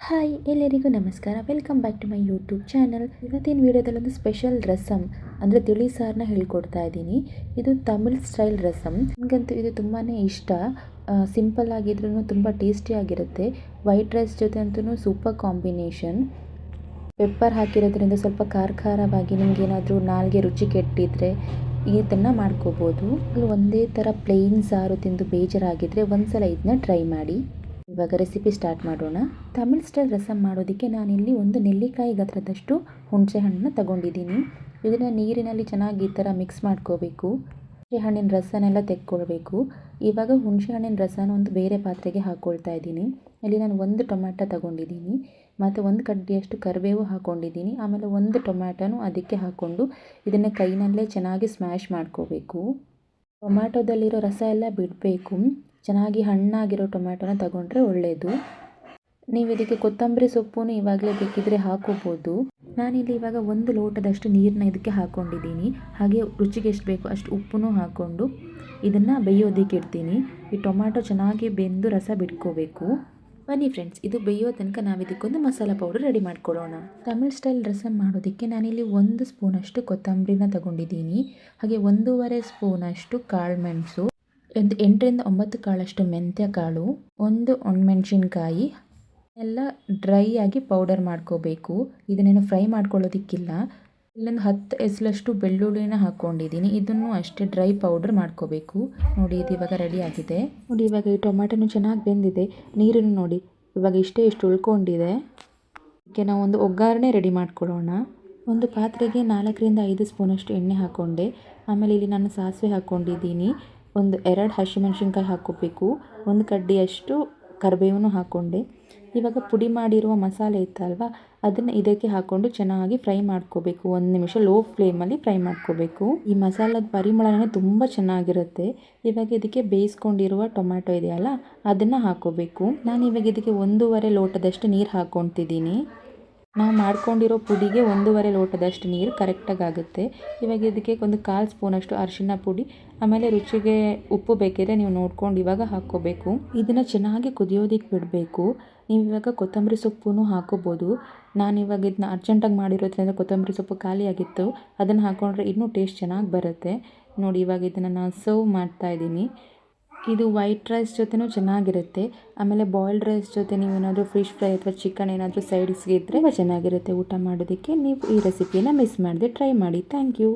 Hi ಎಲ್ಲರಿಗೂ ನಮಸ್ಕಾರ. Welcome back to my YouTube channel. ಇವತ್ತಿನ ವಿಡಿಯೋದಲ್ಲಿ ಒಂದು ಸ್ಪೆಷಲ್ ರಸಮ್ ಅಂದರೆ ತಿಳಿ ಸಾರನ್ನ ಹೇಳ್ಕೊಡ್ತಾ ಇದ್ದೀನಿ. ಇದು ತಮಿಳ್ ಸ್ಟೈಲ್ ರಸಮ್. ನನಗಂತೂ ಇದು ತುಂಬಾ ಇಷ್ಟ. ಸಿಂಪಲ್ ಆಗಿದ್ರೂ ತುಂಬ ಟೇಸ್ಟಿಯಾಗಿರುತ್ತೆ. ವೈಟ್ ರೈಸ್ ಜೊತೆ ಅಂತೂ ಸೂಪರ್ ಕಾಂಬಿನೇಷನ್. ಪೆಪ್ಪರ್ ಹಾಕಿರೋದ್ರಿಂದ ಸ್ವಲ್ಪ ಖಾರ ಖಾರವಾಗಿ ನಿಮಗೇನಾದರೂ ನಾಲ್ಗೆ ರುಚಿ ಕೆಟ್ಟಿದ್ರೆ ಇದನ್ನು ಮಾಡ್ಕೋಬೋದು. ಒಂದೇ ಥರ ಪ್ಲೇನ್ ಸಾರು ತಿಂದು ಬೇಜಾರಾಗಿದ್ದರೆ ಒಂದ್ಸಲ ಇದನ್ನ ಟ್ರೈ ಮಾಡಿ. ಇವಾಗ ರೆಸಿಪಿ ಸ್ಟಾರ್ಟ್ ಮಾಡೋಣ. ತಮಿಳ್ ಸ್ಟೈಲ್ ರಸಮ್ ಮಾಡೋದಕ್ಕೆ ನಾನಿಲ್ಲಿ ಒಂದು ನೆಲ್ಲಿಕಾಯಿ ಗಾತ್ರದಷ್ಟು ಹುಣಸೆ ಹಣ್ಣನ್ನ ತಗೊಂಡಿದ್ದೀನಿ. ಇದನ್ನು ನೀರಿನಲ್ಲಿ ಚೆನ್ನಾಗಿ ಈ ಥರ ಮಿಕ್ಸ್ ಮಾಡ್ಕೋಬೇಕು. ಹುಣಸೆ ಹಣ್ಣಿನ ರಸನೆಲ್ಲ ತೆಕ್ಕೊಳ್ಬೇಕು. ಇವಾಗ ಹುಣಸೆ ಹಣ್ಣಿನ ರಸನ ಒಂದು ಬೇರೆ ಪಾತ್ರೆಗೆ ಹಾಕ್ಕೊಳ್ತಾ ಇದ್ದೀನಿ. ಇಲ್ಲಿ ನಾನು ಒಂದು ಟೊಮ್ಯಾಟೊ ತಗೊಂಡಿದ್ದೀನಿ ಮತ್ತು ಒಂದು ಕಡ್ಡಿಯಷ್ಟು ಕರಿಬೇವು ಹಾಕ್ಕೊಂಡಿದ್ದೀನಿ. ಆಮೇಲೆ ಒಂದು ಟೊಮ್ಯಾಟೊನು ಅದಕ್ಕೆ ಹಾಕ್ಕೊಂಡು ಇದನ್ನು ಕೈನಲ್ಲೇ ಚೆನ್ನಾಗಿ ಸ್ಮ್ಯಾಶ್ ಮಾಡ್ಕೋಬೇಕು. ಟೊಮ್ಯಾಟೊದಲ್ಲಿರೋ ರಸ ಎಲ್ಲ ಬಿಡಬೇಕು. ಚೆನ್ನಾಗಿ ಹಣ್ಣಾಗಿರೋ ಟೊಮ್ಯಾಟೊನ ತಗೊಂಡ್ರೆ ಒಳ್ಳೆಯದು. ನೀವು ಇದಕ್ಕೆ ಕೊತ್ತಂಬರಿ ಸೊಪ್ಪು ಇವಾಗಲೇ ಬೇಕಿದ್ದರೆ ಹಾಕೋಬೋದು. ನಾನಿಲ್ಲಿ ಇವಾಗ ಒಂದು ಲೋಟದಷ್ಟು ನೀರನ್ನ ಇದಕ್ಕೆ ಹಾಕ್ಕೊಂಡಿದ್ದೀನಿ. ಹಾಗೆ ರುಚಿಗೆ ಎಷ್ಟು ಬೇಕು ಅಷ್ಟು ಉಪ್ಪು ಹಾಕ್ಕೊಂಡು ಇದನ್ನು ಬೇಯೋದಕ್ಕೆ ಇಡ್ತೀನಿ. ಈ ಟೊಮ್ಯಾಟೊ ಚೆನ್ನಾಗಿ ಬೆಂದು ರಸ ಬಿಟ್ಕೋಬೇಕು. ಬನ್ನಿ ಫ್ರೆಂಡ್ಸ್, ಇದು ಬೇಯೋ ತನಕ ನಾವು ಇದಕ್ಕೊಂದು ಮಸಾಲ ಪೌಡರ್ ರೆಡಿ ಮಾಡ್ಕೊಳ್ಳೋಣ. ತಮಿಳ್ ಸ್ಟೈಲ್ ರಸಮ್ ಮಾಡೋದಕ್ಕೆ ನಾನಿಲ್ಲಿ 1 ಸ್ಪೂನಷ್ಟು ಕೊತ್ತಂಬರಿನ ತಗೊಂಡಿದ್ದೀನಿ. ಹಾಗೆ 1.5 ಸ್ಪೂನಷ್ಟು ಕಾಳುಮೆಣಸು, 8 ರಿಂದ 9 ಕಾಳಷ್ಟು ಮೆಂತ್ಯ ಕಾಳು, ಒಂದು ಒಣಮೆಣಸಿನ್ಕಾಯಿ ಎಲ್ಲ ಡ್ರೈ ಆಗಿ ಪೌಡರ್ ಮಾಡ್ಕೋಬೇಕು. ಇದನ್ನೇನು ಫ್ರೈ ಮಾಡ್ಕೊಳ್ಳೋದಕ್ಕಿಲ್ಲ. ಇಲ್ಲೊಂದು 10 ಎಸಲಷ್ಟು ಬೆಳ್ಳುಳ್ಳಿನ ಹಾಕ್ಕೊಂಡಿದ್ದೀನಿ. ಇದನ್ನು ಅಷ್ಟೇ ಡ್ರೈ ಪೌಡರ್ ಮಾಡ್ಕೋಬೇಕು. ನೋಡಿ, ಇದು ಇವಾಗ ರೆಡಿ ಆಗಿದೆ. ನೋಡಿ, ಇವಾಗ ಈ ಟೊಮ್ಯಾಟೊನು ಚೆನ್ನಾಗಿ ಬೆಂದಿದೆ. ನೀರನ್ನು ನೋಡಿ ಇವಾಗ ಇಷ್ಟು ಉಳ್ಕೊಂಡಿದೆ. ಇದಕ್ಕೆ ನಾವು ಒಂದು ಒಗ್ಗರಣೆ ರೆಡಿ ಮಾಡ್ಕೊಳ್ಳೋಣ. ಒಂದು ಪಾತ್ರೆಗೆ 4 ರಿಂದ 5 ಸ್ಪೂನಷ್ಟು ಎಣ್ಣೆ ಹಾಕ್ಕೊಂಡೆ. ಆಮೇಲೆ ಇಲ್ಲಿ ನಾನು ಸಾಸಿವೆ ಹಾಕ್ಕೊಂಡಿದ್ದೀನಿ. 2 ಹಸಿಮೆಣಸಿನ್ಕಾಯಿ ಹಾಕ್ಕೋಬೇಕು. ಒಂದು ಕಡ್ಡಿಯಷ್ಟು ಕರಿಬೇವನ್ನು ಹಾಕ್ಕೊಂಡೆ. ಇವಾಗ ಪುಡಿ ಮಾಡಿರುವ ಮಸಾಲೆ ಇತ್ತಲ್ವ, ಅದನ್ನು ಇದಕ್ಕೆ ಹಾಕ್ಕೊಂಡು ಚೆನ್ನಾಗಿ ಫ್ರೈ ಮಾಡ್ಕೋಬೇಕು. 1 ನಿಮಿಷ ಲೋ ಫ್ಲೇಮಲ್ಲಿ ಫ್ರೈ ಮಾಡ್ಕೋಬೇಕು. ಈ ಮಸಾಲದ ಪರಿಮಳನೇ ತುಂಬ ಚೆನ್ನಾಗಿರುತ್ತೆ. ಇವಾಗ ಇದಕ್ಕೆ ಬೇಯಿಸ್ಕೊಂಡಿರುವ ಟೊಮ್ಯಾಟೊ ಇದೆಯಲ್ಲ, ಅದನ್ನು ಹಾಕ್ಕೋಬೇಕು. ನಾನು ಇವಾಗ ಇದಕ್ಕೆ 1.5 ಲೋಟದಷ್ಟು ನೀರು ಹಾಕ್ಕೊತಿದ್ದೀನಿ. ನಾವು ಮಾಡ್ಕೊಂಡಿರೋ ಪುಡಿಗೆ 1.5 ಲೋಟದಷ್ಟು ನೀರು ಕರೆಕ್ಟಾಗಿ ಆಗುತ್ತೆ. ಇವಾಗ ಇದಕ್ಕೆ ಒಂದು 1/4 ಸ್ಪೂನಷ್ಟು ಅರಿಶಿಣ ಪುಡಿ, ಆಮೇಲೆ ರುಚಿಗೆ ಉಪ್ಪು ಬೇಕಿದ್ರೆ ನೀವು ನೋಡ್ಕೊಂಡು ಇವಾಗ ಹಾಕ್ಕೋಬೇಕು. ಇದನ್ನು ಚೆನ್ನಾಗಿ ಕುದಿಯೋದಕ್ಕೆ ಬಿಡಬೇಕು. ನೀವು ಇವಾಗ ಕೊತ್ತಂಬರಿ ಸೊಪ್ಪು ಹಾಕೋಬೋದು. ನಾನಿವಾಗ ಇದನ್ನ ಅರ್ಜೆಂಟಾಗಿ ಮಾಡಿರೋದ್ರಿಂದ ಕೊತ್ತಂಬರಿ ಸೊಪ್ಪು ಖಾಲಿಯಾಗಿತ್ತು. ಅದನ್ನು ಹಾಕ್ಕೊಂಡ್ರೆ ಇನ್ನೂ ಟೇಸ್ಟ್ ಚೆನ್ನಾಗಿ ಬರುತ್ತೆ. ನೋಡಿ, ಇವಾಗ ಇದನ್ನು ನಾನು ಸರ್ವ್ ಮಾಡ್ತಾಯಿದ್ದೀನಿ. ಇದು ವೈಟ್ ರೈಸ್ ಜೊತೆನೂ ಚೆನ್ನಾಗಿರುತ್ತೆ. ಆಮೇಲೆ ಬಾಯ್ಲ್ಡ್ ರೈಸ್ ಜೊತೆ ನೀವೇನಾದರೂ ಫಿಶ್ ಫ್ರೈ ಅಥವಾ ಚಿಕನ್ ಏನಾದರೂ ಸೈಡ್ಸ್ಗೆ ಇದ್ದರೆ ಚೆನ್ನಾಗಿರುತ್ತೆ ಊಟ ಮಾಡೋದಕ್ಕೆ. ನೀವು ಈ ರೆಸಿಪಿನ ಮಿಸ್ ಮಾಡದೆ ಟ್ರೈ ಮಾಡಿ. Thank you.